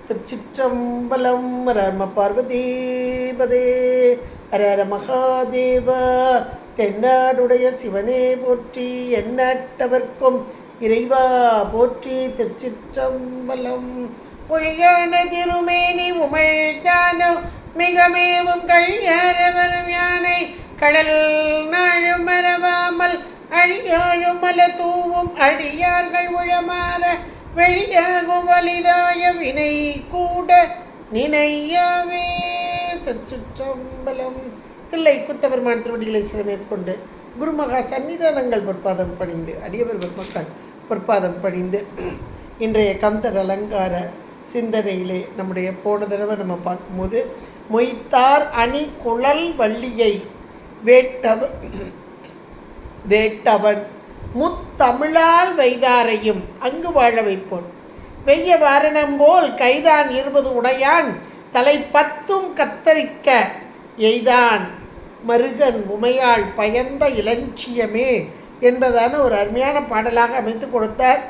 திருச்சிற்றம்பலம். ரம பார்வதீபதே ஹர மகாதேவ. தென்னாடுடைய சிவனே போற்றி, எந்நாட்டவர்க்கும் இறைவா போற்றி. திருச்சிற்றம்பலம். பொய்யான திருமேனி உமைதானம் மிகமேவும் கழியாரவரும் யானை கடல் நாழும் மறவாமல் அழியாழும் மலர் தூவும் அடியார்கள் உழமாற வெளியாகும் வலிதாய வினை கூட நினையாவே. திருச்சிற்றம்பலம். தில்லை குத்தபெருமான் திருவடிகளை சிறமேற்கொண்டு குருமகா சன்னிதானங்கள் பொற்பாதம் பணிந்து அடியவர் பெருமக்கள் பொற்பாதம் பணிந்து இன்றைய கந்தர் அலங்கார சிந்தனையிலே நம்முடைய போன தடவை நம்ம பார்க்கும்போது மொய்த்தார் அணி குழல் வள்ளியை வேட்டவன் முத்தமிழால் வைதாரையும் அங்கு வாழ வைப்போன். வெய்ய வாரணம் போல் கைதான் 20 உடையான் தலை 10 கத்தரிக்க எய்தான் மருகன் உமையாள் பயந்த இளஞ்சியமே என்பதான ஒரு அருமையான பாடலாக அமைத்து கொடுத்தார்.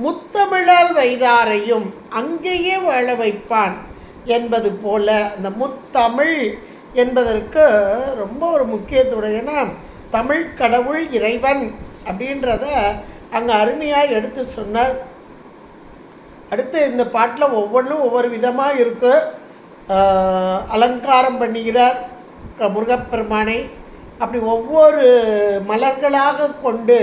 முத்தமிழால் வைதாரையும் அங்கேயே வாழ வைப்பான் என்பது போல அந்த முத்தமிழ் என்பதற்கு ரொம்ப ஒரு முக்கியத்துவம். ஏன்னா தமிழ் கடவுள் இறைவன் அப்படின்றத அங்கே அருமையாக எடுத்து சொன்னார். அடுத்து இந்த பாட்டில் ஒவ்வொன்றும் ஒவ்வொரு விதமாக இருக்கு. அலங்காரம் பண்ணுகிறார் முருகப்பெருமானை. அப்படி ஒவ்வொரு மலர்களாக கொண்டு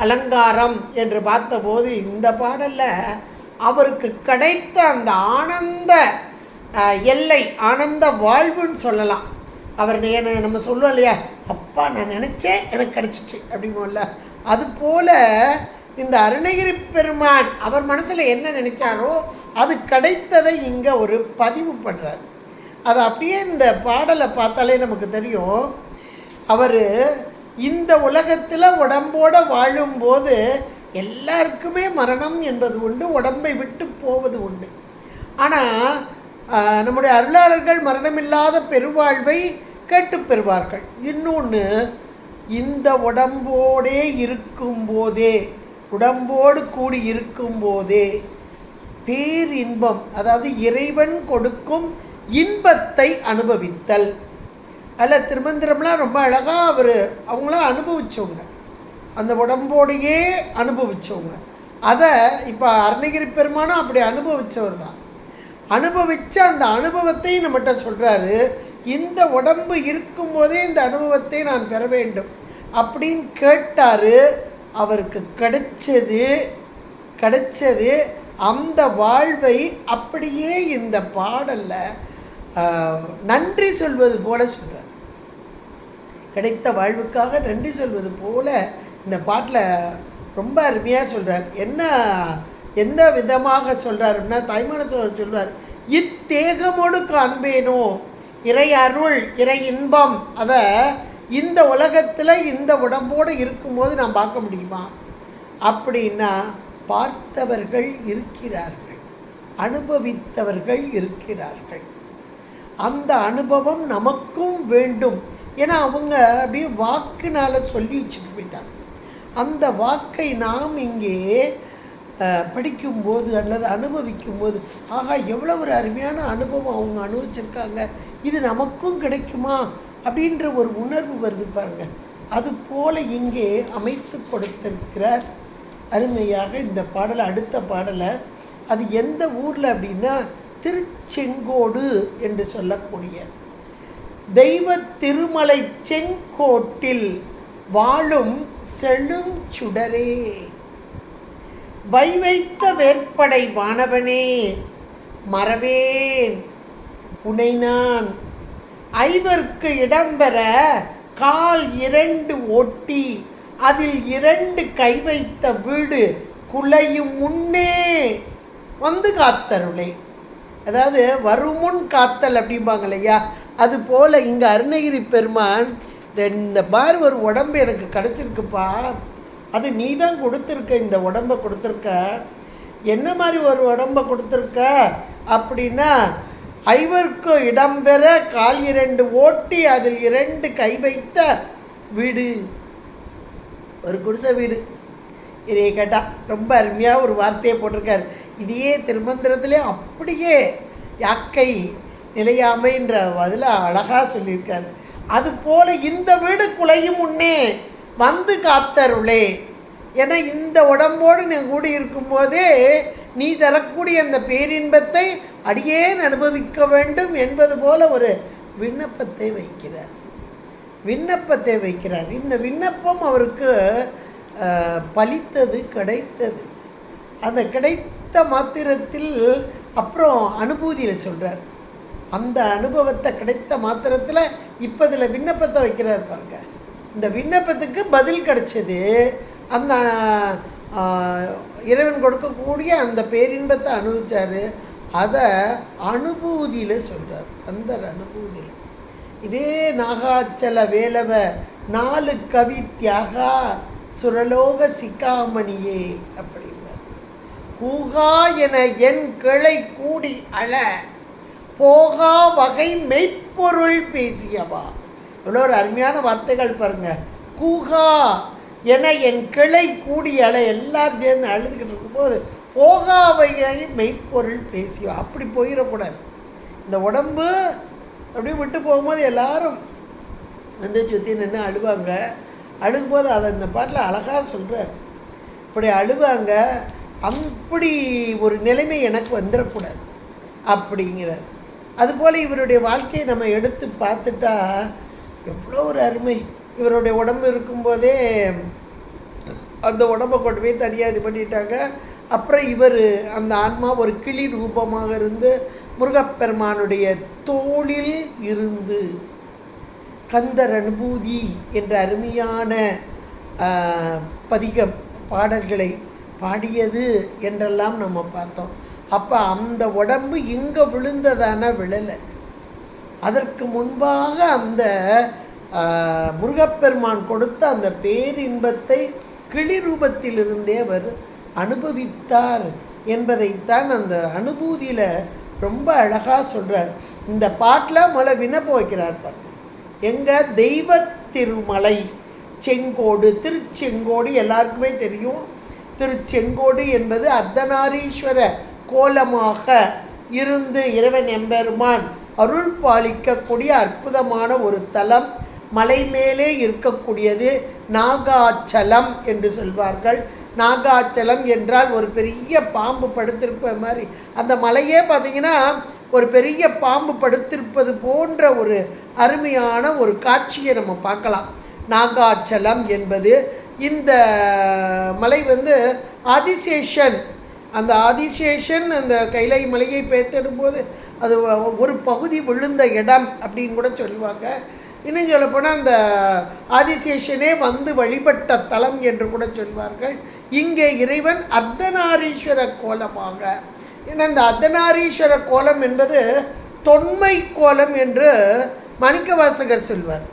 அலங்காரம் என்று பார்த்தபோது இந்த பாடலில் அவருக்கு கிடைத்த அந்த ஆனந்த எல்லை, ஆனந்த வாழ்வுன்னு சொல்லலாம். அவர் நம்ம சொல்லுவோம் இல்லையா, அப்பா நான் நினச்சேன் எனக்கு கிடச்சிட்டு அப்படிங்கல, அதுபோல் இந்த அருணகிரி பெருமான் அவர் மனசில் என்ன நினச்சாரோ அது கிடைத்ததை இங்கே ஒரு பதிவு பண்ணுறார். அது அப்படியே இந்த பாடலை பார்த்தாலே நமக்கு தெரியும். அவர் இந்த உலகத்தில் உடம்போடு வாழும்போது எல்லாருக்குமே மரணம் என்பது உண்டு, உடம்பை விட்டு போவது உண்டு. ஆனால் நம்முடைய அருளாளர்கள் மரணமில்லாத பெருவாழ்வை கேட்டு பெறுவார்கள். இன்னொன்று, இந்த உடம்போடே இருக்கும்போதே, உடம்போடு கூடி இருக்கும்போதே பேரின்பம், அதாவது இறைவன் கொடுக்கும் இன்பத்தை அனுபவித்தல். அதில் திருமந்திரம்லாம் ரொம்ப அழகாக அவங்களாம் அனுபவித்தவங்க, அந்த உடம்போடையே அனுபவித்தவங்க. அதை இப்போ அருணகிரி பெருமானும் அப்படி அனுபவித்தவர் தான். அனுபவித்த அந்த அனுபவத்தை நம்மகிட்ட சொல்கிறாரு. இந்த உடம்பு இருக்கும்போதே இந்த அனுபவத்தை நான் பெற வேண்டும் அப்படின்னு கேட்டார். அவருக்கு கிடைச்சது அந்த வாழ்வை அப்படியே இந்த பாடலில் நன்றி சொல்வது போல சொல்கிறார். கிடைத்த வாழ்வுக்காக நன்றி சொல்வது போல இந்த பாட்டில் ரொம்ப அருமையாக சொல்கிறார். எந்த விதமாக சொல்கிறாருன்னா, தாய்மான சொல்வார், இத்தேகமோடு காண்பேனோ இறை அருள் இறை இன்பம். அதை இந்த உலகத்தில் இந்த உடம்போடு இருக்கும்போது நான் பார்க்க முடியுமா அப்படின்னா, பார்த்தவர்கள் இருக்கிறார்கள், அனுபவித்தவர்கள் இருக்கிறார்கள். அந்த அனுபவம் நமக்கும் வேண்டும். ஏன்னா அவங்க அப்படியே வாக்குனால் சொல்லி வச்சுட்டு போயிட்டாங்க. அந்த வாக்கை நாம் இங்கே படிக்கும்போது அல்லது அனுபவிக்கும்போது, ஆகா எவ்வளோ ஒரு அருமையான அனுபவம் அவங்க அனுபவிச்சிருக்காங்க, இது நமக்கும் கிடைக்குமா அப்படின்ற ஒரு உணர்வு வருது பாருங்கள். அதுபோல் இங்கே அமைத்து கொடுத்திருக்கிறார் அருமையாக இந்த பாடலை. அடுத்த பாடலை அது எந்த ஊரில் அப்படின்னா, திருச்செங்கோடு என்று சொல்லக்கூடிய தெய்வ திருமலை செங்கோட்டில் வாழும் செழும் சுடரே, வைத்த வேற்படை வானவனே மறவேன் உனை நான், ஐவர்க்கு இடம்பெற கால் 2 ஓட்டி அதில் 2 கை வைத்த வீடு குலையும் முன்னே வந்து காத்தருளை. அதாவது வருமுன் காத்தல் அப்படிம்பாங்க இல்லையா, அது போல் இங்கே அருணகிரி பெருமான் இந்த பார் ஒரு உடம்பு எனக்கு கிடச்சிருக்குப்பா, அது நீ தான் கொடுத்துருக்க, இந்த உடம்பை கொடுத்துருக்க. என்ன மாதிரி ஒரு உடம்பை கொடுத்துருக்க அப்படின்னா, ஐவருக்கு இடம்பெற கால் 2 ஓட்டி அதில் 2 கை வைத்த வீடு, ஒரு குடிசை வீடு. இதையே கேட்டால் ரொம்ப அருமையாக ஒரு வார்த்தையை போட்டிருக்கார். இதையே திருமந்திரத்திலே அப்படியே யாக்கை நிலையாமைன்ற அதில் அழகாக சொல்லியிருக்காரு. அதுபோல் இந்த வீடு குலையும் முன்னே வந்து காத்தருளே. ஏன்னா இந்த உடம்போடு நீ கூடி இருக்கும்போதே நீ தரக்கூடிய அந்த பேரின்பத்தை அடியேன் அனுபவிக்க வேண்டும் என்பது போல ஒரு விண்ணப்பத்தை வைக்கிறார். இந்த விண்ணப்பம் அவருக்கு பலித்தது, கிடைத்தது. அந்த கிடைத்த மாத்திரத்தில் அப்புறம் அனுபூதியில் சொல்கிறார். அந்த அனுபவத்தை கிடைத்த மாத்திரத்தில் இப்போ இதில் விண்ணப்பத்தை வைக்கிறார் பாருங்க. இந்த விண்ணப்பத்துக்கு பதில் கிடைச்சது. அந்த இறைவன் கொடுக்கக்கூடிய அந்த பேரின்பத்தை அனுபவிச்சார். அதை அனுபூதியில் சொல்கிறார். அந்த அனுபூதியில் இதே நாகாச்சல வேலவ 4 கவி தியாகா சுரலோக சிக்காமணியே அப்படின்னார். கூகா என என் கிளை கூடி அழ போகா வகை மெய்ப்பொருள் பேசியவா. இவ்வளோ ஒரு அருமையான வார்த்தைகள் பாருங்க. கூகா என என் கிளை கூடி அழ, எல்லாரும் சேர்ந்து அழுதுகிட்டு இருக்கும்போது போகா வகை மெய்ப்பொருள் பேசியவா. அப்படி போயிடக்கூடாது. இந்த உடம்பு அப்படியே விட்டு போகும்போது எல்லாரும் வந்து சுற்றி நின்று அழுவாங்க. அழுகும்போது அதை இந்த பாட்டில் அழகாக சொல்கிறார். இப்படி அழுவாங்க. அப்படி ஒரு நிலைமை எனக்கு வந்துடக்கூடாது அப்படிங்கிறார். அதுபோல் இவருடைய வாழ்க்கையை நம்ம எடுத்து பார்த்துட்டா எவ்வளோ ஒரு அருமை. இவருடைய உடம்பு இருக்கும்போதே அந்த உடம்பை கொண்டு போய் தனியாக இது பண்ணிட்டாங்க. அப்புறம் இவர் அந்த ஆன்மா ஒரு கிளி ரூபமாக இருந்து முருகப்பெருமானுடைய தோளில் இருந்து கந்தர் அனுபூதி என்ற அருமையான பதிகம் பாடல்களை பாடியது என்றெல்லாம் நம்ம பார்த்தோம். அப்போ அந்த உடம்பு இங்கே விழுந்ததான விழலை. அதற்கு முன்பாக அந்த முருகப்பெருமான் கொடுத்த அந்த பேரின்பத்தை கிளி ரூபத்திலிருந்தே அவர் அனுபவித்தார் என்பதைத்தான் அந்த அனுபூதியில் ரொம்ப அழகாக சொல்கிறார். இந்த பாட்டில் முதல்ல விண்ணப்ப வைக்கிறார் பாருங்க. எங்கள் தெய்வ திருமலை செங்கோடு, திருச்செங்கோடு எல்லாருக்குமே தெரியும். திருச்செங்கோடு என்பது அர்த்தநாரீஸ்வர கோலமாக இருந்து இறைவன் எம்பெருமான் அருள் பாலிக்கக்கூடிய அற்புதமான ஒரு தலம். மலை மேலே இருக்கக்கூடியது. நாகாச்சலம் என்று சொல்வார்கள். நாகாச்சலம் என்றால் ஒரு பெரிய பாம்பு படுத்திருப்ப மாதிரி. அந்த மலையே பார்த்திங்கன்னா ஒரு பெரிய பாம்பு படுத்திருப்பது போன்ற ஒரு அருமையான ஒரு காட்சியை நம்ம பார்க்கலாம். நாகாச்சலம் என்பது இந்த மலை வந்து ஆதிசேஷன், அந்த ஆதிசேஷன் அந்த கைலை மலையை பெயர்த்தெடும்போது அது ஒரு பகுதி விழுந்த இடம் அப்படின்னு கூட சொல்லுவாங்க. இன்னும் சொல்லப்போனால் அந்த ஆதிசேஷனே வந்து வழிபட்ட தலம் என்று கூட சொல்வார்கள். இங்கே இறைவன் அர்த்தநாரீஸ்வர கோலமாக, ஏன்னா இந்த அர்த்தநாரீஸ்வர கோலம் என்பது தொன்மை கோலம் என்று மாணிக்கவாசகர் சொல்வார்.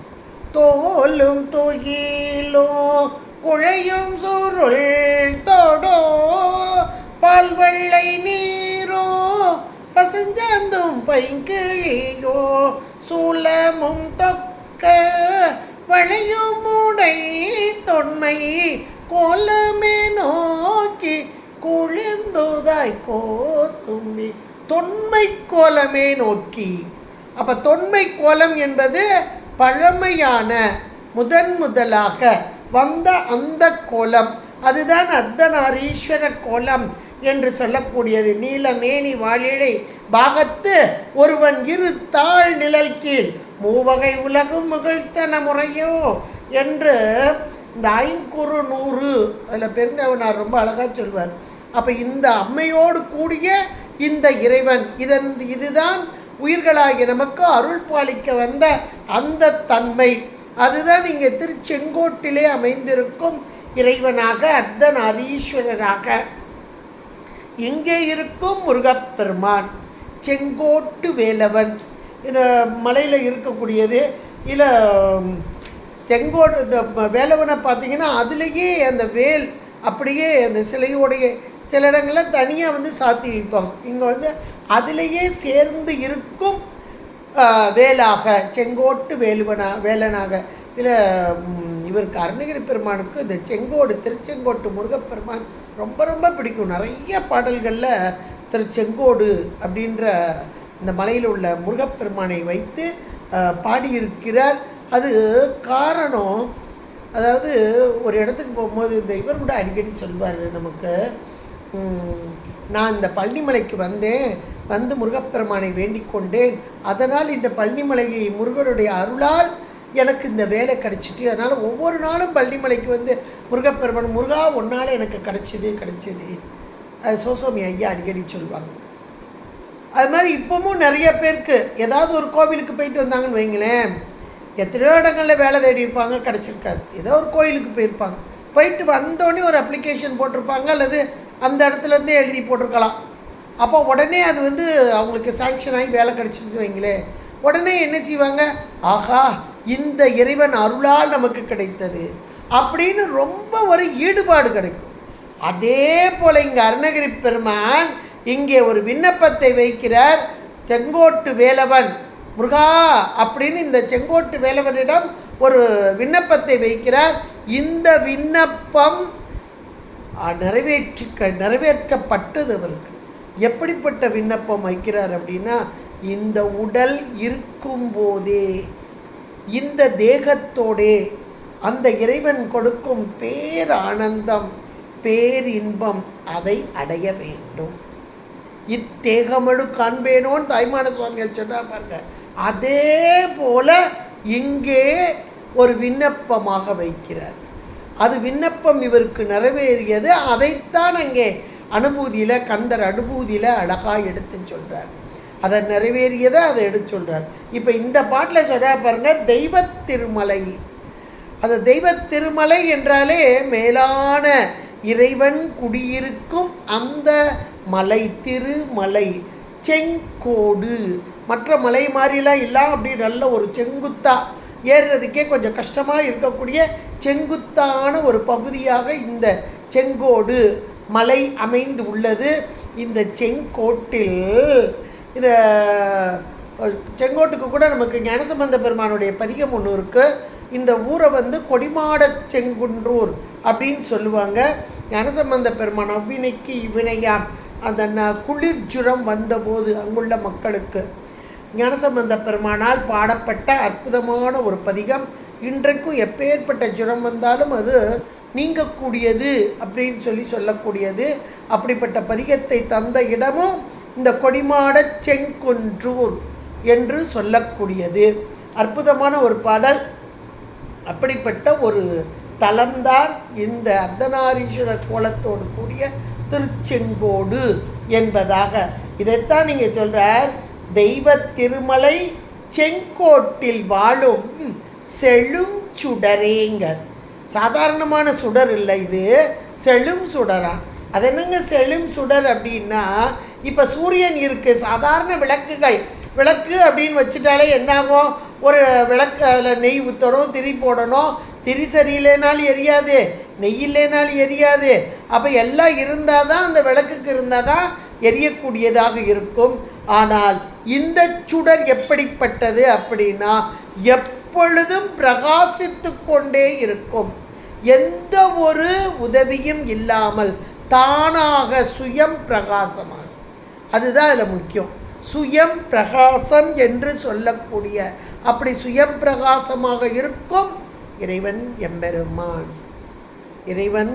தோலும் தொகிலோ குழையும் சுருள் தோடோ பால்வெள்ளை நீரோ பசஞ்சாந்தும் பைங்கிழியோ சூலமும் தொக்க வளையும் உடை தொன்மை கோலமே நோக்கி குளிர்ந்துதாய் கோத்தும்பி. தொன்மை கோலமே நோக்கி. அப்போ தொன்மை கோலம் என்பது பழமையான முதலாக வந்த அந்த கோலம், அதுதான் அர்த்தநாரீஸ்வர கோலம் என்று சொல்லக்கூடியது. நீலமேனி வாழிழை பாகத்து ஒருவன் இரு தாழ் நிழல் கீழ் மூவகை உலகும் முகிழ்த்தன முறையோ என்று இந்த 500 அதில் பெருந்தவனார் ரொம்ப அழகாக சொல்வார். அப்போ இந்த அம்மையோடு கூடிய இந்த இறைவன் இதுதான் உயிர்களாகிய நமக்கு அருள் பாலிக்க வந்த அந்த தன்மை. அதுதான் இங்கே திருச்செங்கோட்டிலே அமைந்திருக்கும் இறைவனாக அர்த்தநாரீஸ்வரனாக இங்கே இருக்கும் முருகப்பெருமான் செங்கோட்டு வேலவன். இந்த மலையில் இருக்கக்கூடியது. இல்லை செங்கோட்டு இந்த வேலவனை பார்த்திங்கன்னா அதுலேயே அந்த வேல் அப்படியே அந்த சிலையோடைய சில இடங்களில் தனியாக வந்து சாத்தி வைப்பாங்க. இங்கே வந்து அதிலேயே சேர்ந்து இருக்கும் வேலாக செங்கோட்டு வேலனாக. இல்லை இவருக்கு அருணகிரி பெருமானுக்கு இந்த செங்கோடு திருச்செங்கோட்டு முருகப்பெருமான் ரொம்ப ரொம்ப பிடிக்கும். நிறைய பாடல்களில் திருச்செங்கோடு அப்படின்ற இந்த மலையில் உள்ள முருகப்பெருமானை வைத்து பாடியிருக்கிறார். அது காரணம், அதாவது ஒரு இடத்துக்கு போகும்போது இந்த இவர் கூட அடிக்கடி சொல்வார் நமக்கு, நான் இந்த பழனிமலைக்கு வந்து முருகப்பெருமானை வேண்டிக் கொண்டேன், அதனால் இந்த பழனிமலையை முருகருடைய அருளால் எனக்கு இந்த வேலை கிடச்சிட்டு, அதனால் ஒவ்வொரு நாளும் பழனிமலைக்கு வந்து முருகப்பெருமான் முருகா ஒன்றால் எனக்கு கிடச்சிது. அது சோசோமி ஐயா அடிக்கடி சொல்லுவாங்க. அது மாதிரி இப்போவும் நிறைய பேருக்கு ஏதாவது ஒரு கோவிலுக்கு போயிட்டு வந்தாங்கன்னு வைங்களேன், எத்தனையோ இடங்களில் வேலை தேடி இருப்பாங்க, கிடச்சிருக்காது. ஏதோ ஒரு கோயிலுக்கு போயிருப்பாங்க, போயிட்டு வந்தோடனே ஒரு அப்ளிகேஷன் போட்டிருப்பாங்க, அல்லது அந்த இடத்துலேருந்தே எழுதி போட்டிருக்கலாம். அப்போ உடனே அது வந்து அவங்களுக்கு சாங்ஷன் ஆகி வேலை கிடச்சிட்டு வைங்களேன், உடனே என்ன செய்வாங்க, ஆஹா இந்த இறைவன் அருளால் நமக்கு கிடைத்தது அப்படின்னு ரொம்ப ஒரு ஈடுபாடு கிடைக்கும். அதே போல் இங்கே அருணகிரி பெருமான் இங்கே ஒரு விண்ணப்பத்தை வைக்கிறார். செங்கோட்டு வேலவன் முருகா அப்படின்னு இந்த செங்கோட்டு வேலவனிடம் ஒரு விண்ணப்பத்தை வைக்கிறார். இந்த விண்ணப்பம் நிறைவேற்றப்பட்டது அவருக்கு. எப்படிப்பட்ட விண்ணப்பம் வைக்கிறார் அப்படின்னா, இந்த உடல் இருக்கும்போதே இந்த தேகத்தோடே அந்த இறைவன் கொடுக்கும் பேரானந்தம் பேரின்பம் அதை அடைய வேண்டும். இத்தேகமடு காண்பேனோன்னு தாய்மான சுவாமிகள் சொன்னா பாருங்க. அதே போல இங்கே ஒரு விண்ணப்பமாக வைக்கிறார். அது விண்ணப்பம் இவருக்கு நிறைவேறியது. அதைத்தான் அங்கே அனுபூதியில் கந்தர் அனுபூதியில் அழகாக எடுத்து சொல்கிறார். அதை நிறைவேறியதை அதை எடுத்து சொல்கிறார். இப்போ இந்த பாட்டில் சொல்கிறா பாருங்க, தெய்வ திருமலை. அது தெய்வ திருமலை என்றாலே மேலான இறைவன் குடியிருக்கும் அந்த மலை, திருமலை, செங்கோடு. மற்ற மலை மாதிரிலாம் இல்லை, அப்படி நல்ல ஒரு செங்குத்தா ஏறுறதுக்கே கொஞ்சம் கஷ்டமாக இருக்கக்கூடிய செங்குத்தான ஒரு பகுதியாக இந்த செங்கோடு மலை அமைந்து உள்ளது. இந்த செங்கோட்டில் இந்த செங்கோட்டுக்கு கூட நமக்கு ஞானசம்பந்த பெருமானுடைய பதிகம் ஒன்று இருக்குது. இந்த ஊரை வந்து கொடிமாட செங்குன்றூர் அப்படின்னு சொல்லுவாங்க. ஞானசம்பந்த பெருமான் அவ்வினைக்கு இவ்வினையாம் அந்த குளிர் ஜுரம் வந்தபோது அங்குள்ள மக்களுக்கு ஞானசம்பந்த பெருமானால் பாடப்பட்ட அற்புதமான ஒரு பதிகம். இன்றைக்கும் எப்பேற்பட்ட ஜுரம் வந்தாலும் அது நீங்கக்கூடியது அப்படின்னு சொல்லக்கூடியது. அப்படிப்பட்ட பதிகத்தை தந்த இடமும் இந்த கொடிமாட செங்குன்றூர் என்று சொல்லக்கூடியது. அற்புதமான ஒரு பாடல். அப்படிப்பட்ட ஒரு தலம்தான் இந்த அர்த்தநாரீஸ்வரர் கோலத்தோடு கூடிய திருச்செங்கோடு என்பதாக. இதைத்தான் நீங்கள் சொல்கிறார், தெய்வ திருமலை செங்கோட்டில் வாழும் செழும் சுடரேங்க. சாதாரணமான சுடர் இல்லை, இது செழும் சுடரா. அது என்னங்க செழும் சுடர் அப்படின்னா, இப்போ சூரியன் இருக்குது, சாதாரண விளக்கு அப்படின்னு வச்சுட்டாலே என்னாகும், ஒரு விளக்கு அதில் நெய் ஊற்றணும், திரி போடணும். திரி சரியில்லைனாலும் எரியாது, நெய் இல்லைனாலும் எரியாது. அப்போ எல்லாம் இருந்தால் தான், அந்த விளக்குக்கு இருந்தால் தான் எரியக்கூடியதாக இருக்கும். ஆனால் இந்த சுடர் எப்படிப்பட்டது அப்படின்னா, எப்பொழுதும் பிரகாசித்து கொண்டே இருக்கும். எந்த ஒரு உதவியும் இல்லாமல் தானாக சுயம் பிரகாசமாக. அதுதான் அதில் முக்கியம், சுயம் பிரகாசம் என்று சொல்லக்கூடிய. அப்படி சுயம் பிரகாசமாக இருக்கும் இறைவன் எம்பெருமான். இறைவன்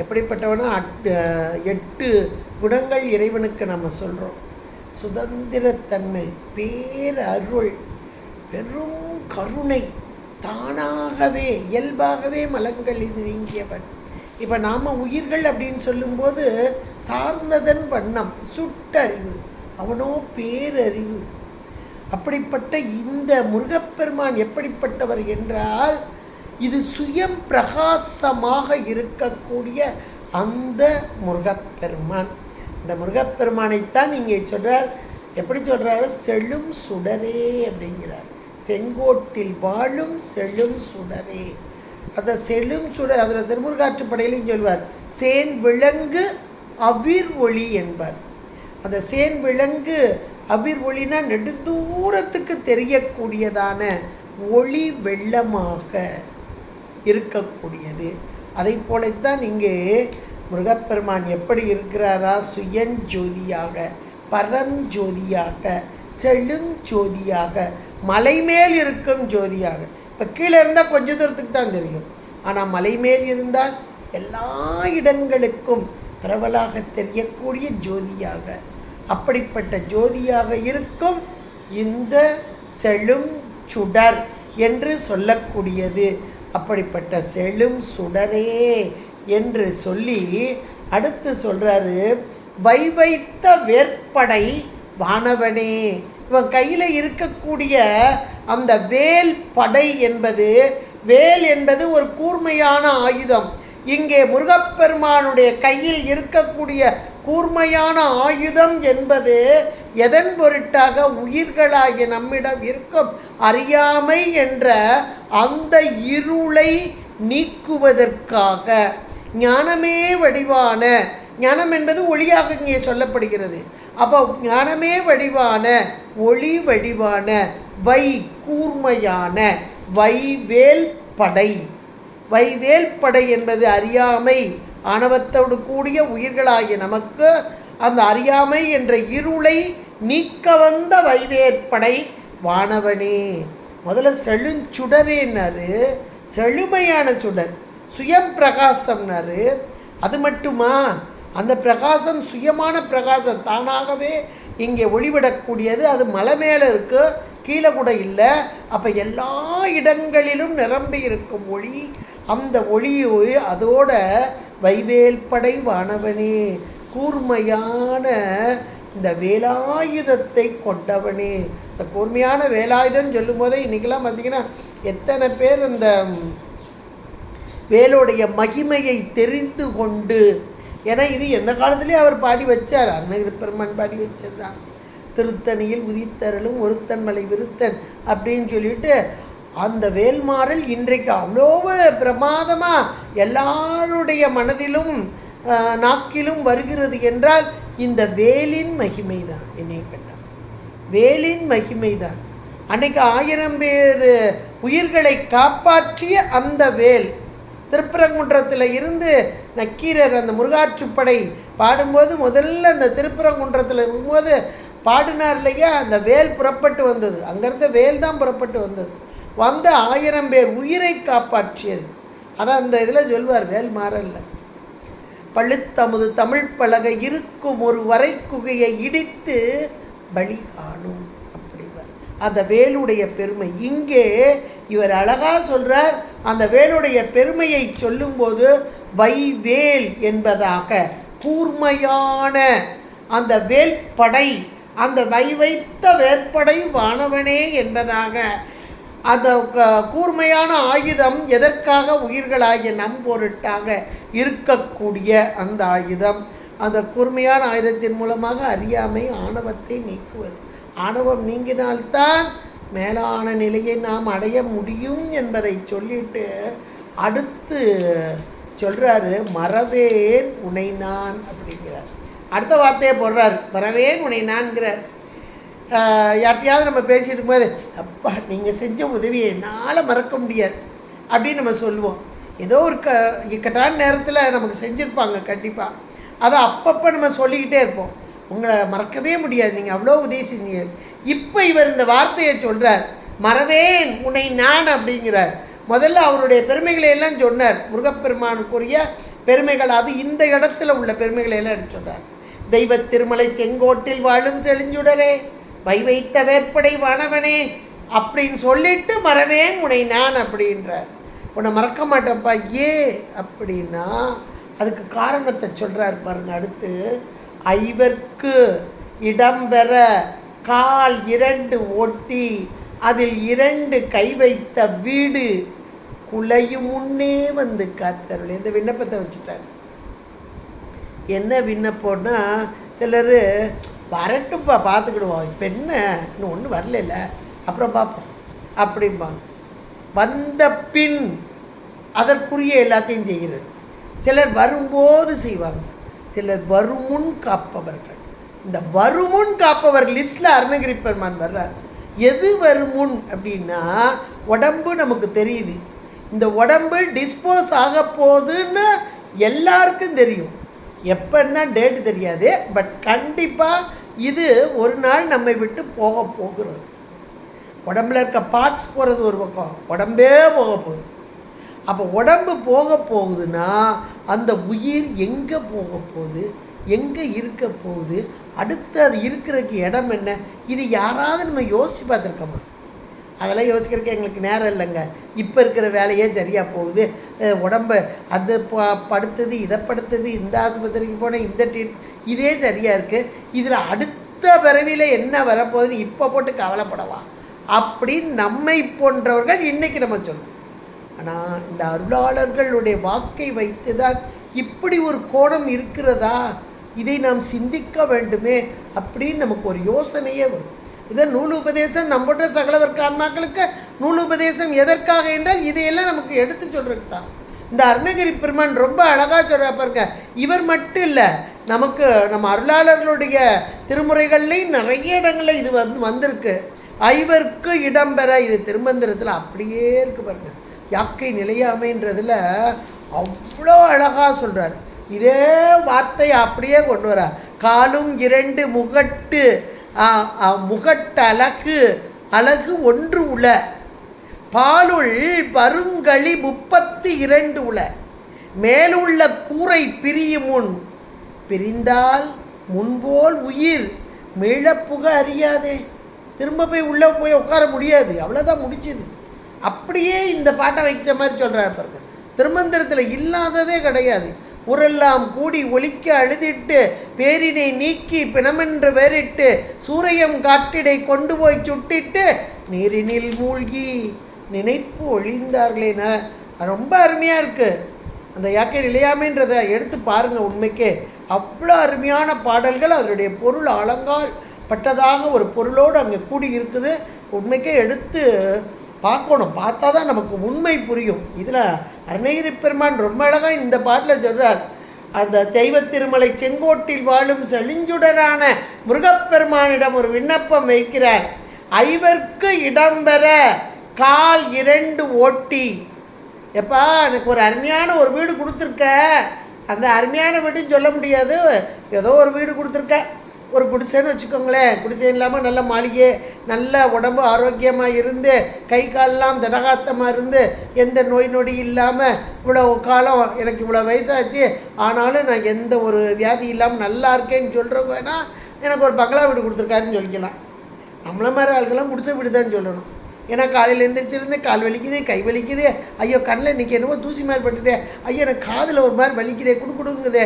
எப்படிப்பட்டவனா, 8 குணங்கள் இறைவனுக்கு நம்ம சொல்கிறோம். சுதந்திரத்தன்மை, பேரருள், பெரும் கருணை, தானாகவே இயல்பாகவே மலங்கள் இது நீங்கியவன். இப்போ நாம் உயிர்கள் அப்படின்னு சொல்லும்போது சார்ந்ததன் வண்ணம் சுட்டறிவு, அவனோ பேரறிவு. அப்படிப்பட்ட இந்த முருகப்பெருமான் எப்படிப்பட்டவர் என்றால், இது சுயம் பிரகாசமாக இருக்கக்கூடிய அந்த முருகப்பெருமான். இந்த முருகப்பெருமானைத்தான் இங்கே சொல்கிறார். எப்படி சொல்கிறாரு, செழும் சுடரே அப்படிங்கிறார். செங்கோட்டில் வாழும் செழும் சுடரே. அந்த செழும் சுடர், அதில் திருமுருகாற்றுப்படையிலையும் சொல்வார், சேன் விலங்கு அவிர் ஒளி என்பார். அந்த சேன் விலங்கு அவிர் ஒளினா நெடுந்தூரத்துக்கு தெரியக்கூடியதான ஒளி வெள்ளமாக இருக்கக்கூடியது. அதை போலத்தான் இங்கே முருகப்பெருமான் எப்படி இருக்கிறாரா, சுயஞ்சோதியாக பரஞ்சோதியாக, செழுஞ்சோதியாக, மலை மேல் இருக்கும் ஜோதியாக. இப்போ கீழே இருந்தால் கொஞ்ச தூரத்துக்கு தான் தெரியும், ஆனால் மலை மேல் இருந்தால் எல்லா இடங்களுக்கும் பரவலாக தெரியக்கூடிய ஜோதியாக, அப்படிப்பட்ட ஜோதியாக இருக்கும் இந்த செழும் சுடர் என்று சொல்லக்கூடியது. அப்படிப்பட்ட செழும் சுடரே என்று சொல்லி அடுத்து சொல்கிறாரு, வைவைத்த வேற்படை வானவனே. இவன் கையில் இருக்கக்கூடிய அந்த வேல் படை என்பது, வேல் என்பது ஒரு கூர்மையான ஆயுதம். இங்கே முருகப்பெருமானுடைய கையில் இருக்கக்கூடிய கூர்மையான ஆயுதம் என்பது எதன் பொருட்டாக? உயிர்களாகிய நம்மிடம் இருக்கும் அறியாமை என்ற அந்த இருளை நீக்குவதற்காக. ஞானமே வடிவான, ஞானம் என்பது ஒளியாக இங்கே சொல்லப்படுகிறது. அப்போ ஞானமே வடிவான, ஒளி வடிவான, வை கூர்மையான வைவேல் படை. வைவேல் படை என்பது அறியாமை, ஆணவத்தோடு கூடிய உயிர்களாகிய நமக்கு அந்த அறியாமை என்ற இருளை நீக்க வந்த வைவேற்படை வானவனே. முதல்ல செழுஞ்சுடரேன்னாரு, செழுமையான சுடர், சுயம் பிரகாசம்னாரு. அது மட்டுமா? அந்த பிரகாசம் சுயமான பிரகாசம், தானாகவே இங்கே ஒளிவிடக்கூடியது. அது மலை மேலே இருக்குது, கீழே கூட இல்லை. அப்போ எல்லா இடங்களிலும் நிரம்பி இருக்கும் ஒளி. அந்த ஒளியை அதோட வைவேல்படை வானவனே, கூர்மையான இந்த வேலாயுதத்தை கொண்டவனே. இந்த கூர்மையான வேலாயுதம் சொல்லும் போதே இன்றைக்கெல்லாம் பார்த்திங்கன்னா எத்தனை பேர் இந்த வேலோடைய மகிமையை தெரிந்து கொண்டு, ஏன்னா இது எந்த காலத்துலேயும் அவர் பாடி வச்சார், அருணகிரிப்பெருமான் பாடி வச்சது தான். திருத்தணியில் உதித்தருளும் ஒருத்தன் மலை விருத்தன் அப்படின்னு சொல்லிட்டு அந்த வேல்மாறல் இன்றைக்கு அவ்வளோ பிரமாதமாக எல்லாருடைய மனதிலும் நாக்கிலும் வருகிறது என்றால் இந்த வேலின் மகிமை தான். என்னை கேட்டால் வேலின் மகிமை தான். அன்னைக்கு 1000 பேர் உயிர்களை காப்பாற்றிய அந்த வேல். திருப்பரங்குன்றத்தில் இருந்து நக்கீரர் அந்த முருகாற்றுப்படை பாடும்போது முதல்ல அந்த திருப்பரங்குன்றத்தில் இருக்கும்போது பாடினார் இல்லையா, அந்த வேல் புறப்பட்டு வந்தது. அங்கேருந்த வேல் தான் புறப்பட்டு வந்தது, வந்து 1000 பேர் உயிரை காப்பாற்றியது. அதான் அந்த இதில் சொல்வார் வேல் மாறல்ல. பழுத்தமுது தமிழ் பலகை இருக்கும் ஒரு வரை குகையை இடித்து பலி காணும் அப்படிவார். அந்த வேலுடைய பெருமை இங்கே இவர் அழகாக சொல்கிறார். அந்த வேலுடைய பெருமையை சொல்லும்போது வைவேல் என்பதாக கூர்மையான அந்த வேல்படை, அந்த வைவைத்த வேற்படை வானவனே என்பதாக அந்த கூர்மையான ஆயுதம் எதற்காக? உயிர்களாகிய நம் பொருட்டாக இருக்கக்கூடிய அந்த ஆயுதம். அந்த கூர்மையான ஆயுதத்தின் மூலமாக அறியாமை ஆணவத்தை நீக்குவது. ஆணவம் நீங்கினால்தான் மேலான நிலையை நாம் அடைய முடியும் என்பதை சொல்லிட்டு அடுத்து சொல்கிறாரு, மறவேன் உனை நான் அப்படிங்கிறார். அடுத்த வார்த்தையை போடுறார், மறவேன் உனை நான்கிறார். யார்கிட்டையாவது நம்ம பேசிட்டு இருக்கும்போது, அப்பா நீங்கள் செஞ்ச உதவியை என்னால் மறக்க முடியாது அப்படின்னு நம்ம சொல்லுவோம். ஏதோ ஒரு இக்கட்டான நேரத்தில் நமக்கு செஞ்சுருப்பாங்க கண்டிப்பாக. அதை அப்பப்போ நம்ம சொல்லிக்கிட்டே இருப்போம், உங்களை மறக்கவே முடியாது, நீங்கள் அவ்வளோ உதவி செஞ்சீங்க. இப்போ இவர் இந்த வார்த்தையை சொல்கிறார், மறவேன் உன்னை நான் அப்படிங்கிறார். முதல்ல அவருடைய பெருமைகளை எல்லாம் சொன்னார், முருகப்பெருமானுக்குரிய பெருமைகள். அது இந்த இடத்துல உள்ள பெருமைகளை எல்லாம் எடுத்து சொன்னார். தெய்வ திருமலை செங்கோட்டில் வாழும் செழுஞ்சுடரே, வைவைத்த வேற்படை வானவனே அப்படின்னு சொல்லிட்டு மறவேன் உன்னை நான் அப்படின்றார். உன்னை மறக்க மாட்டேன்ப்பா. அப்படின்னா அதுக்கு காரணத்தை சொல்கிறார் பாருங்க. அடுத்து, ஐவர்க்கு இடம்பெற கால் 2 ஒட்டி அதில் 2 கை வைத்த வீடு குலையும் முன்னே வந்து காத்தருள். இந்த விண்ணப்பத்தை வச்சுட்டார். என்ன விண்ணப்பம்னா, சிலர் வரட்டும்ப்பா பார்த்துக்கிடுவோம், இப்போ என்ன இன்னும் ஒன்றும் வரல, அப்புறம் பார்ப்போம் அப்படிம்பாங்க. வந்த பின் அதற்குரிய எல்லாத்தையும் செய்கிறது. சிலர் வரும்போது செய்வாங்க, சிலர் வருமுன் காப்பவர்கள். இந்த வருமுன் காப்பவர் லிஸ்ட்டில் அருணகிரி பெருமான் வர்றார். எது வருமுன் அப்படின்னா, உடம்பு நமக்கு தெரியுது, இந்த உடம்பு டிஸ்போஸ் ஆக போகுதுன்னு எல்லாருக்கும் தெரியும். எப்போன்னா டேட்டு தெரியாது, பட் கண்டிப்பாக இது ஒரு நாள் நம்மை விட்டு போக போகிறது. உடம்புல இருக்க பார்ட்ஸ் போகிறது ஒரு பக்கம், உடம்பே போக போகுது. அப்போ உடம்பு போக போகுதுன்னா அந்த உயிர் எங்கே போக போகுது, எங்கே இருக்க போகுது, அடுத்து அது இருக்கிறதுக்கு இடம் என்ன, இது யாராவது நம்ம யோசித்து பார்த்துருக்கோமா? அதெல்லாம் யோசிக்கிறதுக்கு எங்களுக்கு நேரம் இல்லைங்க. இப்போ இருக்கிற வேலையே சரியாக போகுது. உடம்பை அது படுத்துது, இதை படுத்துது, இந்த ஆஸ்பத்திரிக்கு போனேன், இந்த இதே சரியாக இருக்குது, இதில் அடுத்த பிறவியில் என்ன வரப்போகுதுன்னு இப்போ போட்டு கவலைப்படவா அப்படின்னு நம்மை போன்றவர்கள் இன்றைக்கி நம்ம சொல்லணும். ஆனால் இந்த அருளாளர்களுடைய வாக்கை வைத்து தான் இப்படி ஒரு கோணம் இருக்கிறதா, இதை நாம் சிந்திக்க வேண்டுமே அப்படின்னு நமக்கு ஒரு யோசனையே வரும். இதை நூலுபதேசம் நம்முடைய சகலவர்க்க ஆன்மாக்களுக்கு நூலுபதேசம் எதற்காக என்றால் இதையெல்லாம் நமக்கு எடுத்து சொல்கிறது தான். இந்த அருணகிரி பெருமான் ரொம்ப அழகாக சொல்கிற பாருங்க. இவர் மட்டும் இல்லை, நமக்கு நம்ம அருளாளர்களுடைய திருமுறைகள்லேயும் நிறைய இடங்களில் இது வந்திருக்கு. ஐவருக்கு இடம்பெற, இது திருமந்திரத்தில் அப்படியே இருக்கு பாருங்க. யாக்கை நிலையாமைன்றதில் அவ்வளோ அழகாக சொல்கிறார். இதே வார்த்தையை அப்படியே கொண்டு வர, காலும் 2 முகட்டு முகட்டழகு அழகு 1 உள, பாலுள் பருங்களி 32 உள, மேலுள்ள கூரை பிரியும் முன் பிரிந்தால் முன்போல் உயிர் மீளப்புக அறியாதே. திரும்ப போய் உள்ளே போய் உட்கார முடியாது, அவ்வளோதான் முடிச்சுது. அப்படியே இந்த பாட்டை வைக்கிற மாதிரி சொல்கிறார் பாருங்க. திருமந்திரத்தில் இல்லாததே கிடையாது. ஊரெல்லாம் கூடி ஒலிக்க அழுதிட்டு பேரினை நீக்கி பிணமென்று வேறிட்டு சூரையம் காட்டிடை கொண்டு போய் சுட்டிட்டு நீரினில் மூழ்கி நினைப்பு ஒழிந்தார்களே. ரொம்ப அருமையாக இருக்குது. அந்த யாக்கை நிலையாமைன்றதை எடுத்து பாருங்கள். உண்மைக்கே அவ்வளோ அருமையான பாடல்கள், அதனுடைய பொருள் அலங்கால் பட்டதாக ஒரு பொருளோடு அங்கே கூடி இருக்குது. உண்மைக்கே எடுத்து பார்க்கணும், பார்த்தா தான் நமக்கு உண்மை புரியும். இதில் அருணகிரி பெருமான் ரொம்ப அழகாக இந்த பாட்டில் சொல்கிறார். அந்த தெய்வ திருமலை செங்கோட்டில் வாழும் செழிஞ்சுடரான முருகப்பெருமானிடம் ஒரு விண்ணப்பம் வைக்கிறார். ஐவர்க்கு இடம்பெற கால் 2 ஓட்டி. எப்பா, எனக்கு ஒரு அருமையான ஒரு வீடு கொடுத்துருக்க, அந்த அருமையான வீடுன்னு சொல்ல முடியாது, ஏதோ ஒரு வீடு கொடுத்துருக்க, ஒரு குடிசைன்னு வச்சுக்கோங்களேன். குடிசை இல்லாமல் நல்ல மாளிகை, நல்ல உடம்பு ஆரோக்கியமாக இருந்து கை காலெலாம் திடகாத்தமாக இருந்து எந்த நோய் நொடி இல்லாமல் இவ்வளோ காலம் எனக்கு இவ்வளோ வயசாச்சு ஆனாலும் நான் எந்த ஒரு வியாதி இல்லாமல் நல்லா இருக்கேன்னு சொல்கிறவங்க வேணால் எனக்கு ஒரு பங்களா வீடு கொடுத்துருக்காருன்னு சொல்லிக்கலாம். நம்மள மாதிரி ஆளுக்கெல்லாம் குடிசை வீடு தான் சொல்லணும். ஏன்னா காலையில் எழுந்திரிச்சிருந்து கால் வலிக்குது, கை வலிக்குது, ஐயோ கண்ணில் இன்றைக்கி என்னவோ தூசி மாதிரி பட்டுட்டே, ஐயோ எனக்கு காதில் ஒரு மாதிரி வலிக்குதே, கொடுக்குதே,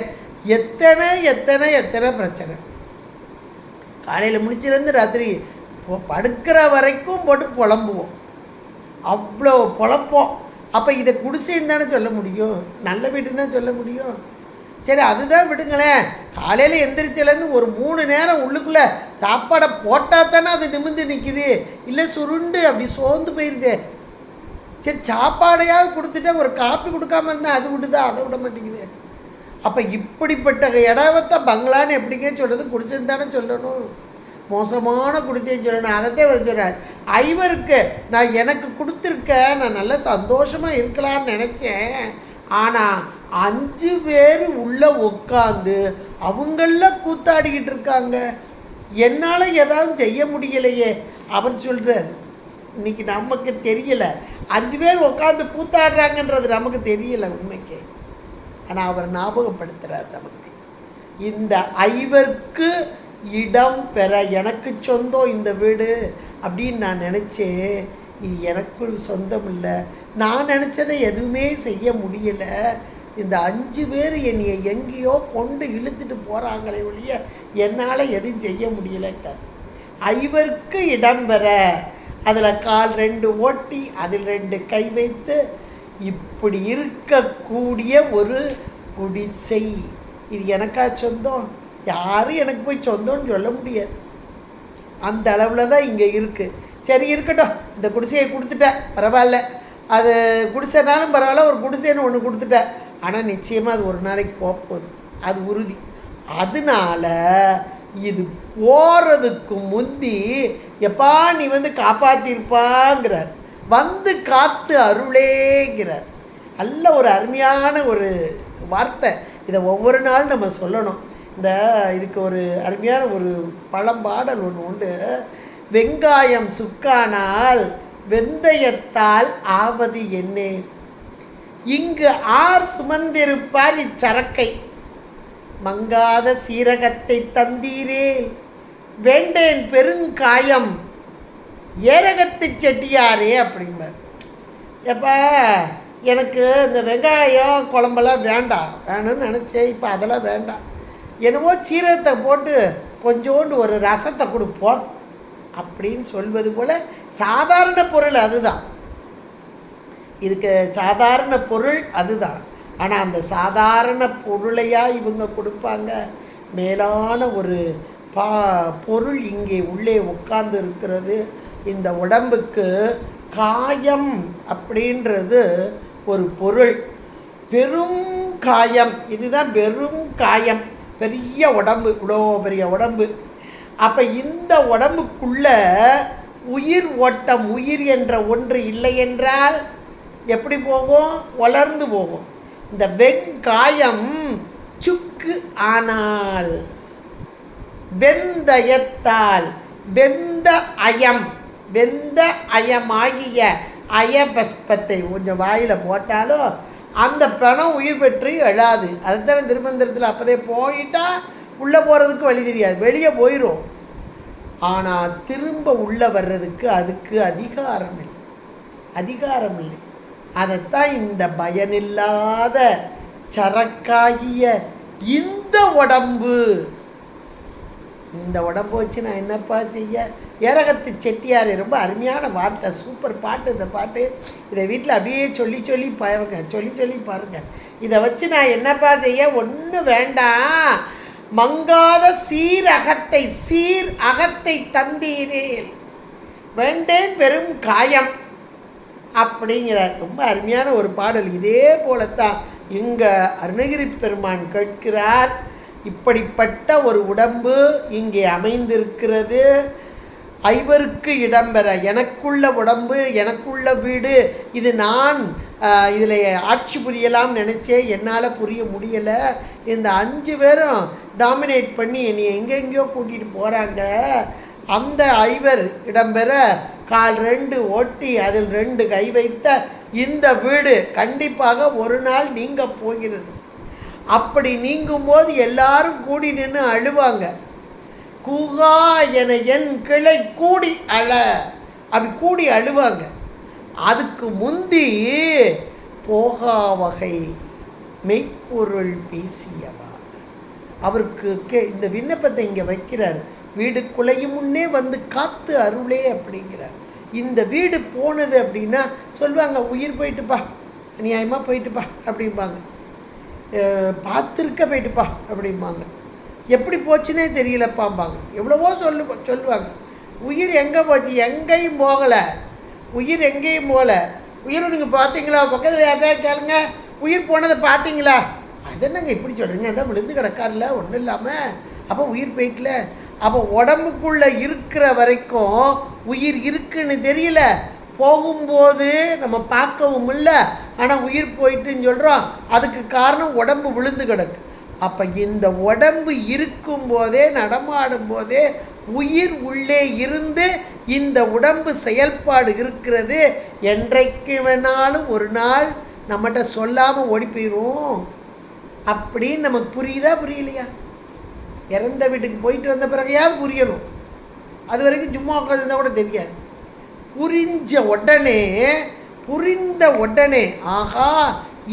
எத்தனை எத்தனை எத்தனை பிரச்சனை. காலையில் முடிச்சிலேருந்து ராத்திரி படுக்கிற வரைக்கும் போட்டு புலம்புவோம், அவ்வளோ புலப்போம். அப்போ இதை குடிசைன்னு தானே சொல்ல முடியும், நல்ல வீடுன்னு தான் சொல்ல முடியும். சரி, அதுதான் விடுங்களேன். காலையில் எந்திரிச்சிலேருந்து ஒரு 3 நேரம் உள்ளுக்குள்ளே சாப்பாடை போட்டால் தானே அது நிமிர்ந்து நிற்கிது, இல்லை சுருண்டு அப்படி சோர்ந்து போயிடுது. சரி, சாப்பாடையாவது கொடுத்துட்டா ஒரு காப்பி கொடுக்காம இருந்தால் அது விடுதா, அதை விட மாட்டேங்குது. அப்போ இப்படிப்பட்ட இடவத்தை பங்களான்னு எப்படிங்க சொல்கிறது, குடிசைன்னு தானே சொல்லணும், மோசமான குடிசைன்னு சொல்லணும். அதைத்தான் அவர் சொல்கிறார். ஐவருக்கு நான் எனக்கு கொடுத்துருக்க, நான் நல்லா சந்தோஷமாக இருக்கலான்னு நினச்சேன், ஆனால் 5 பேர் உள்ளே உட்காந்து அவங்கள கூத்தாடிக்கிட்டு இருக்காங்க, என்னால் ஏதாவது செய்ய முடியலையே. அவர் சொல்கிறார், இன்றைக்கி நமக்கு தெரியலை 5 பேர் உட்காந்து கூத்தாடுறாங்கன்றது நமக்கு தெரியலை உண்மைக்கு. ஆனால் அவர் ஞாபகப்படுத்துகிறார் நமக்கு, இந்த ஐவருக்கு இடம் பெற எனக்கு சொந்தம் இந்த வீடு அப்படின்னு நான் நினச்சேன். இது எனக்கு சொந்தம் இல்லை, நான் நினச்சதை எதுவுமே செய்ய முடியலை. இந்த 5 பேர் என்னையை எங்கேயோ கொண்டு இழுத்துட்டு போகிறாங்களே ஒழிய என்னால் எதுவும் செய்ய முடியலைங்க. ஐவருக்கு இடம் பெற, அதில் கால் 2 ஓட்டி அதில் 2 கை வைத்து இப்படி இருக்கக்கூடிய ஒரு குடிசை, இது எனக்கா சொந்தம்? யாரும் எனக்கு போய் சொந்தம்னு சொல்ல முடியாது. அந்த அளவில் தான் இங்கே இருக்குது. சரி இருக்கட்டும், இந்த குடிசையை கொடுத்துட்டேன், பரவாயில்ல, அது குடிசைனாலும் பரவாயில்ல, ஒரு குடிசைன்னு ஒன்று கொடுத்துட்டேன். ஆனால் நிச்சயமாக அது ஒரு நாளைக்கு போகுது, அது உறுதி. அதனால இது போகிறதுக்கு முந்தி எப்பா நீ வந்து காப்பாற்றிருப்பாங்கிறார், வந்து காத்து அருளேங்கிறார். நல்ல ஒரு அருமையான ஒரு வார்த்தை. இதை ஒவ்வொரு நாளும் நம்ம சொல்லணும். இந்த இதுக்கு ஒரு அருமையான ஒரு பழம்பாடல் ஒன்று உண்டு. வெங்காயம் சுக்கானால் வெந்தயத்தால் ஆவது என்னே, இங்கு ஆர் சுமந்திருப்பார் இச்சரக்கை, மங்காத சீரகத்தை தந்தீரே, வேண்டேன் பெருங்காயம் ஏரகத்து செட்டியாரே அப்படிம்பார். எப்போ எனக்கு இந்த வெங்காயம் குழம்பெல்லாம் வேணும்னு நினச்சேன், இப்போ அதெல்லாம் வேண்டாம், என்னவோ சீரகத்தை போட்டு கொஞ்சோண்டு ஒரு ரசத்தை கொடுப்போம் அப்படின்னு சொல்வது போல் சாதாரண பொருள் அதுதான். இதுக்கு சாதாரண பொருள் அதுதான். ஆனால் அந்த சாதாரண பொருளையா இவங்க கொடுப்பாங்க. மேலான ஒரு பொருள் இங்கே உள்ளே உட்கார்ந்து இருக்கிறது. இந்த உடம்புக்கு காயம் அப்படின்றது ஒரு பொருள். பெரும் காயம், இதுதான் பெரும் காயம். பெரிய உடம்பு, இவ்வளோ பெரிய உடம்பு. அப்போ இந்த உடம்புக்குள்ள உயிர் ஓட்டம், உயிர் என்ற ஒன்று இல்லை என்றால் எப்படி போகும்? வளர்ந்து போகும். இந்த வெங்காயம் சுக்கு ஆனால் வெந்தயத்தால், வெந்த அயம், வெந்த அயமாகிய அயபஸ்பத்தை கொஞ்சம் வாயில் போட்டாலும் அந்த பணம் உயிர் பெற்று எழாது. அதுதான் திருமந்திரத்தில் அப்போதே போயிட்டா உள்ளே போகிறதுக்கு வழி தெரியாது, வெளியே போயிடும். ஆனால் திரும்ப உள்ளே வர்றதுக்கு அதுக்கு அதிகாரம் இல்லை. அதைத்தான் இந்த பயனில்லாத சரக்காகிய இந்த உடம்பு வச்சு நான் என்னப்பா செய்ய. ஏரகத்து செட்டியார் ரொம்ப அருமையான வார்த்தை, சூப்பர் பாட்டு. இந்த பாட்டு இதை வீட்டில் அப்படியே சொல்லி பாருங்க. இதை வச்சு நான் என்னப்பா செய்ய, ஒன்றும் வேண்டாம், மங்காத சீர் அகத்தை தந்தீரேல், வேண்டேன் வெறும் காயம் அப்படிங்கிறார். ரொம்ப அருமையான ஒரு பாடல். இதே போலத்தான் இங்கே அருணகிரி பெருமான் கேட்கிறார். இப்படிப்பட்ட ஒரு உடம்பு இங்கே அமைந்திருக்கிறது. ஐவருக்கு இடம்பெற, எனக்குள்ள உடம்பு, எனக்குள்ள வீடு, இது நான் இதில் ஆட்சி புரியலாம் நினச்சேன், என்னால் புரிய முடியலை. இந்த 5 பேரும் டாமினேட் பண்ணி என்னை எங்கெங்கேயோ கூட்டிகிட்டு போகிறாங்க. அந்த ஐவர் இடம்பெற கால் 2 ஓட்டி அதில் 2 கை வைத்த இந்த வீடு கண்டிப்பாக ஒரு நாள் நீங்க போகிறது. அப்படி நீங்கும்போது எல்லாரும் கூடி நின்று அழுவாங்க. கூகா என என் கிளை கூடி அப்படி கூடி அழுவாங்க. அதுக்கு முந்தி போகா வகை மெய்ப்பொருள் பேசியவா, அவருக்கு இந்த விண்ணப்பத்தை இங்கே வைக்கிறார். வீடு குலையும் முன்னே வந்து காத்து அருளே அப்படிங்கிறார். இந்த வீடு போனது அப்படின்னா சொல்லுவாங்க, உயிர் போயிட்டுப்பா, அநியாயமாக போயிட்டுப்பா அப்படிம்பாங்க, பார்த்துருக்க போயிட்டுப்பா அப்படிம்பாங்க, எப்படி போச்சுன்னே தெரியலப்பாம்பாங்க, எவ்வளவோ சொல்லுவாங்க. உயிர் எங்கே போச்சு? எங்கேயும் போகலை. உயிர் எங்கேயும் போகலை. உயிரை நீங்கள் பார்த்தீங்களா? பக்கத்தில் யார்ட்டாவது கேளுங்க, உயிர் போனதை பார்த்தீங்களா? அது என்னங்க இப்படி சொல்கிறீங்க? அதான் விழுந்து கிடக்காருல ஒன்றும் இல்லாமல், அப்போ உயிர் போயிட்டல. அப்போ உடம்புக்குள்ளே இருக்கிற வரைக்கும் உயிர் இருக்குன்னு தெரியல, போகும்போது நம்ம பார்க்கவும் இல்லை, ஆனால் உயிர் போயிட்டுன்னு சொல்கிறோம். அதுக்கு காரணம் உடம்பு விழுந்து கிடக்கு. அப்போ இந்த உடம்பு இருக்கும்போதே, நடமாடும் போதே உயிர் உள்ளே இருந்து இந்த உடம்பு செயல்பாடு இருக்கிறது. என்றைக்கு வேணாலும் ஒரு நாள் நம்மகிட்ட சொல்லாமல் ஓடி போயிடும் அப்படின்னு நமக்கு புரியுதா புரியலையா? இறந்த வீட்டுக்கு போயிட்டு வந்த பிறகையாவது புரியணும். அது வரைக்கும் சும்மா உட்காந்துருந்தா கூட தெரியாது. புரிந்த உடனே ஆகா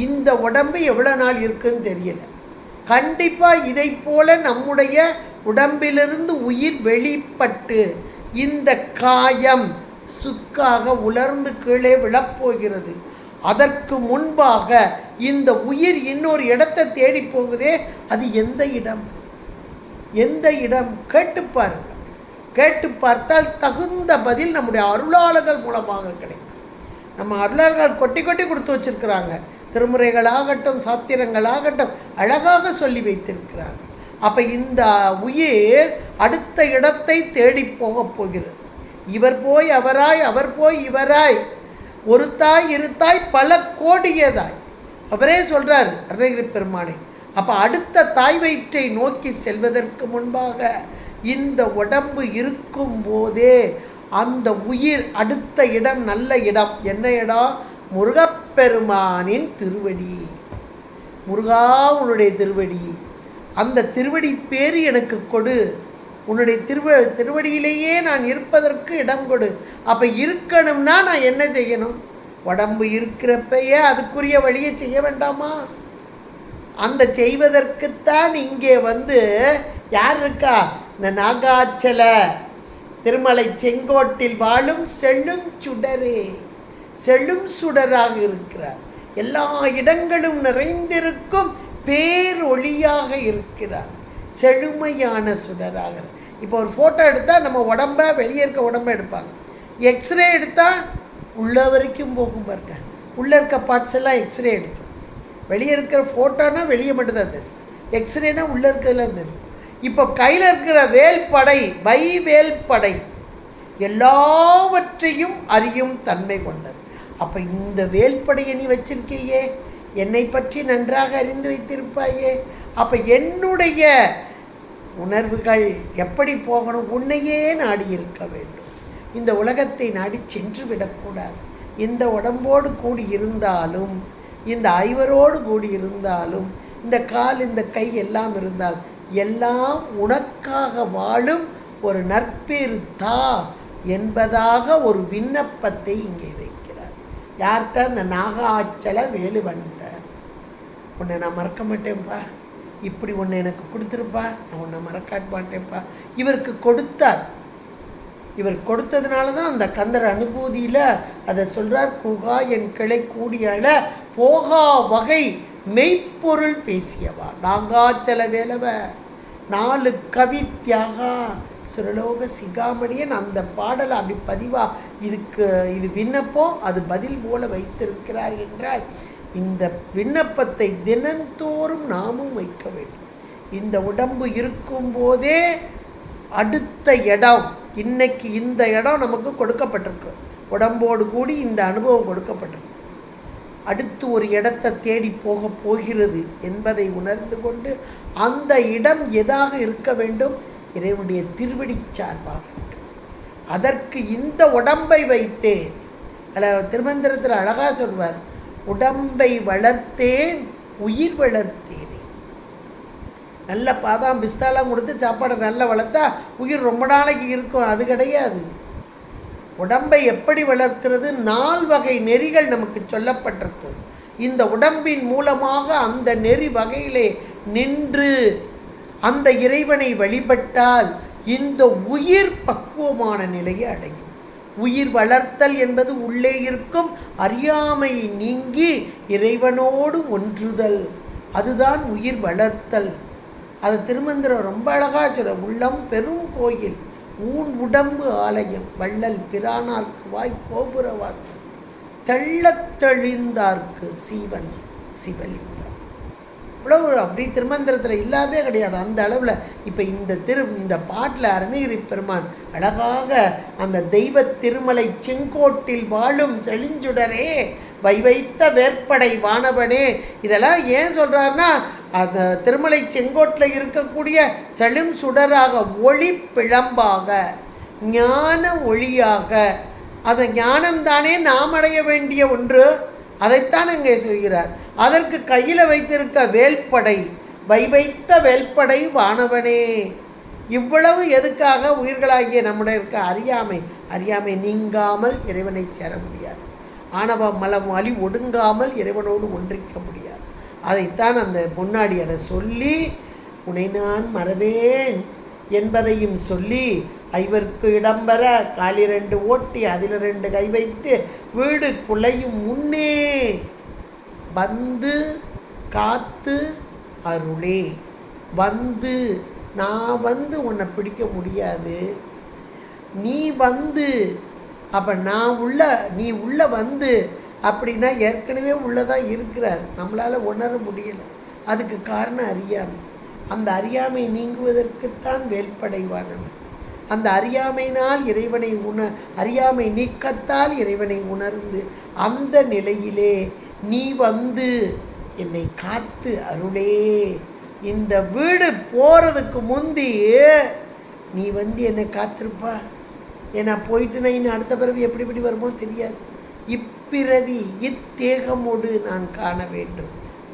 இந்த உடம்பு எவ்வளோ நாள் இருக்குன்னு தெரியல. கண்டிப்பாக இதை போல நம்முடைய உடம்பிலிருந்து உயிர் வெளிப்பட்டு இந்த காயம் சுக்காக உலர்ந்து கீழே விழப்போகிறது. அதற்கு முன்பாக இந்த உயிர் இன்னொரு இடத்தை தேடி போகுதே, அது எந்த இடம்? கேட்டு பார்த்தால் தகுந்த பதில் நம்முடைய அருளாளர்கள் மூலமாக கிடைக்கும். நம்ம அருளாளர்கள் கொட்டி கொடுத்து வச்சிருக்கிறாங்க. திருமுறைகளாகட்டும், சாத்திரங்களாகட்டும் அழகாக சொல்லி வைத்திருக்கிறார்கள். அப்போ இந்த உயிர் அடுத்த இடத்தை தேடி போகப் போகிறது. இவர் போய் அவராய், அவர் போய் இவராய், ஒரு தாய் இரு தாய் பல கோடியதாய். அவரே சொல்கிறார் அருணகிரி பெருமானை, அப்போ அடுத்த தாய் வயிற்றை நோக்கி செல்வதற்கு முன்பாக இந்த உடம்பு இருக்கும் போதே அந்த உயிர் அடுத்த இடம் நல்ல இடம். என்ன இடம்? முருகப்பெருமானின் திருவடி. முருகா உன்னுடைய திருவடி, அந்த திருவடி பேரு எனக்கு கொடு, உன்னுடைய திருவடியிலேயே நான் இருப்பதற்கு இடம் கொடு. அப்போ இருக்கணும்னா நான் என்ன செய்யணும்? உடம்பு இருக்கிறப்பயே அதுக்குரிய வழியை செய்ய வேண்டாமா? அந்த செய்வதற்குத்தான் இங்கே யார் இருக்கா? இந்த நாகாச்சல திருமலை செங்கோட்டில் வாழும் செல்லும் சுடரே, செல்லும் சுடராக இருக்கிறார். எல்லா இடங்களும் நிறைந்திருக்கும் பேரொளியாக இருக்கிறார். செழுமையான சுடராக. இப்போ ஒரு ஃபோட்டோ எடுத்தால் நம்ம உடம்ப, வெளியே இருக்க உடம்பை எடுப்பாங்க. எக்ஸ்ரே எடுத்தால் உள்ள வரைக்கும் போகும் பாருங்க. உள்ளே இருக்க பார்ட்ஸ் எல்லாம் எக்ஸ்ரே எடுத்தோம். வெளியே இருக்கிற ஃபோட்டோனா வெளியே மட்டும்தான் தெரியும், எக்ஸ்ரேனா உள்ளே இருக்கிறதுலாம் தெரியும். இப்போ கையில் இருக்கிற வேல்படை, வேல்படை எல்லாவற்றையும் அறியும் தன்மை கொண்டது. அப்போ இந்த வேல்படையை நீ வச்சிருக்கையே, என்னை பற்றி நன்றாக அறிந்து வைத்திருப்பாயே. அப்போ என்னுடைய உணர்வுகள் எப்படி போகணும்? உன்னையே நாடி இருக்க வேண்டும். இந்த உலகத்தை நாடி சென்று விடக்கூடாது. இந்த உடம்போடு கூடி இருந்தாலும், இந்த ஐவரோடு கூடி இருந்தாலும், இந்த கால் இந்த கை எல்லாம் இருந்தால் எல்லாம் உனக்காக வாழும் ஒரு நற்பேறு தா என்பதாக ஒரு விண்ணப்பத்தை இங்கே வைக்கிறார். யார்கிட்ட? அந்த நாகாச்சல வேலுவன்ட்ட. உன்னை நான் மறக்க மாட்டேன்ப்பா, இப்படி ஒன்று எனக்கு கொடுத்துருப்பா, நான் உன்னை மறக்க மாட்டேன்ப்பா. இவருக்கு கொடுத்தார். இவர் கொடுத்ததுனால தான் அந்த கந்தர் அனுபூதியில் அதை சொல்கிறார். குகா என் கிளை கூடியால போகா வகை மெய்ப்பொருள் பேசியவா நாகாச்சல வேலவ 4 கவி தியாகா சுரலோக சிகாமணியன். அந்த பாடலை அப்படி பதிவாக இது விண்ணப்பம், அது பதில் போல வைத்திருக்கிறார் என்றால் இந்த விண்ணப்பத்தை தினந்தோறும் நாமும் வைக்க வேண்டும். இந்த உடம்பு இருக்கும்போதே அடுத்த இடம், இன்னைக்கு இந்த இடம் நமக்கு கொடுக்கப்பட்டிருக்கு, உடம்போடு கூடி இந்த அனுபவம் கொடுக்கப்பட்டிருக்கு. அடுத்து ஒரு இடத்தை தேடி போகிறது என்பதை உணர்ந்து கொண்டு அந்த இடம் எதாக இருக்க வேண்டும்? இறைவனுடைய திருவடி சார்பாக. அதற்கு இந்த உடம்பை வைத்தே திருமந்திரத்தில் அழகாக சொல்வார், உடம்பை வளர்த்தேன் உயிர் வளர்த்தேனே. நல்ல பாதாம் பிஸ்தாலாம் கொடுத்து சாப்பாடை நல்லா வளர்த்தா உயிர் ரொம்ப நாளைக்கு இருக்கும். அது கிடையாது. உடம்பை எப்படி வளர்க்கிறது? 4 வகை நெறிகள் நமக்கு சொல்லப்பட்டிருக்கு. இந்த உடம்பின் மூலமாக அந்த நெறி வகையிலே நின்று அந்த இறைவனை வழிபட்டால் இந்த உயிர் பக்குவமான நிலையை அடையும். உயிர் வளர்த்தல் என்பது உள்ளே இருக்கும் அறியாமை நீங்கி இறைவனோடு ஒன்றுதல், அதுதான் உயிர் வளர்த்தல். அது திருமந்திரம் ரொம்ப அழகாக சொல்ல. உள்ளம் பெரும் கோயில், ஊன் உடம்பு ஆலயம், வள்ளல் பிரானார்க்கு வாய் கோபுர வாசல், தெள்ளத் தெளிந்தார்க்கு சீவன் சிவலிங்கம். இவ்வளவு அப்படி திருமந்திரத்தில் இல்லாதே கிடையாது அந்த அளவில். இப்போ இந்த பாட்டில் அருணகிரி பெருமான் அழகாக அந்த தெய்வ திருமலை செங்கோட்டில் வாழும் செழிஞ்சுடரே வைத்த வேற்படை வானவனே, இதெல்லாம் ஏன் சொல்கிறாருன்னா அந்த திருமலை செங்கோட்டில் இருக்கக்கூடிய செழும் சுடராக, ஒளி பிழம்பாக, ஞான ஒளியாக, அந்த ஞானம்தானே நாம் அடைய வேண்டிய ஒன்று, அதைத்தான் இங்கே சொல்கிறார். அதற்கு கையில் வைத்திருக்க வேல்படை, வைத்த வேல்படை வானவனே. இவ்வளவு எதுக்காக? உயிர்களாகிய நம்முடைய இருக்க அறியாமை நீங்காமல் இறைவனை சேர முடியாது. ஆணவ மலம் அழி ஒடுங்காமல் இறைவனோடு ஒன்றிக்க முடியாது. அதைத்தான் அந்த முன்னாடி அதை சொல்லி உன்னை நான் மறவேன் என்பதையும் சொல்லி ஐவருக்கு இடம்பெற காலி 2 ஓட்டி அதில் 2 கை வைத்து வீடு குலையும் முன்னே வந்து காத்து அருளே. நான் உன்னை பிடிக்க முடியாது, நீ அப்போ நீ உள்ள அப்படின்னா ஏற்கனவே உள்ளதாக இருக்கிறார், நம்மளால் உணர முடியலை. அதுக்கு காரணம் அறியாமை. அந்த அறியாமை நீங்குவதற்குத்தான் வேல்படைவானவன். அந்த அறியாமையினால் இறைவனை அறியாமை நீக்கத்தால் இறைவனை உணர்ந்து அந்த நிலையிலே நீ என்னை காத்து அருளே. இந்த வீடு போகிறதுக்கு முந்தி நீ வந்து என்னை காத்திருப்பா. ஏன்னா போயிட்டுனா இன்னும் அடுத்த பிறவி எப்படி வருமோ தெரியாது. இப்பிறவி இத்தேகமோடு நான் காண வேண்டும்,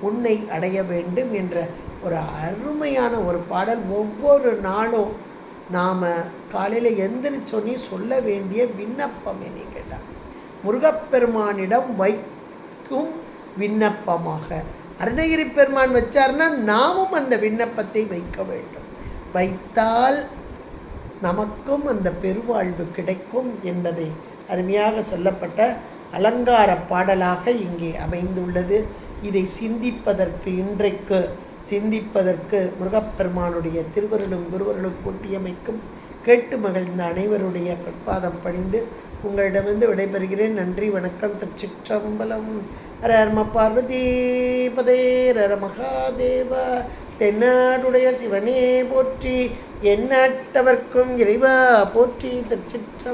உன்னை அடைய வேண்டும் என்ற ஒரு அருமையான ஒரு பாடல். ஒவ்வொரு நாளும் நாம் காலையில் எந்திரிச்சோன்னே சொல்ல வேண்டிய விண்ணப்பம் என்ன கேட்டால், முருகப்பெருமானிடம் வைக்கும் விண்ணப்பமாக அருணகிரி பெருமான் வச்சார்னா நாமும் அந்த விண்ணப்பத்தை வைக்க வேண்டும். வைத்தால் நமக்கும் அந்த பெருவாழ்வு கிடைக்கும் என்பதை அருமையாக சொல்லப்பட்ட அலங்கார பாடலாக இங்கே அமைந்துள்ளது. இதை சிந்திப்பதற்கு, இன்றைக்கு சிந்திப்பதற்கு முருகப்பெருமானுடைய திருவருளும் குருவருளும் கூட்டியமைக்கும் கேட்டு மகிழ்ந்த அனைவருடைய பொற்பாதம் பணிந்து உங்களிடமிருந்து விடைபெறுகிறேன். நன்றி, வணக்கம். திருச்சிற்றம்பலம். ஹர ஹர பார்வதி பதே ஹர மகாதேவ. தென்னாடுடைய சிவனே போற்றி, எந்நாட்டவர்க்கும் இறைவா போற்றி. திருச்சிற்றம்.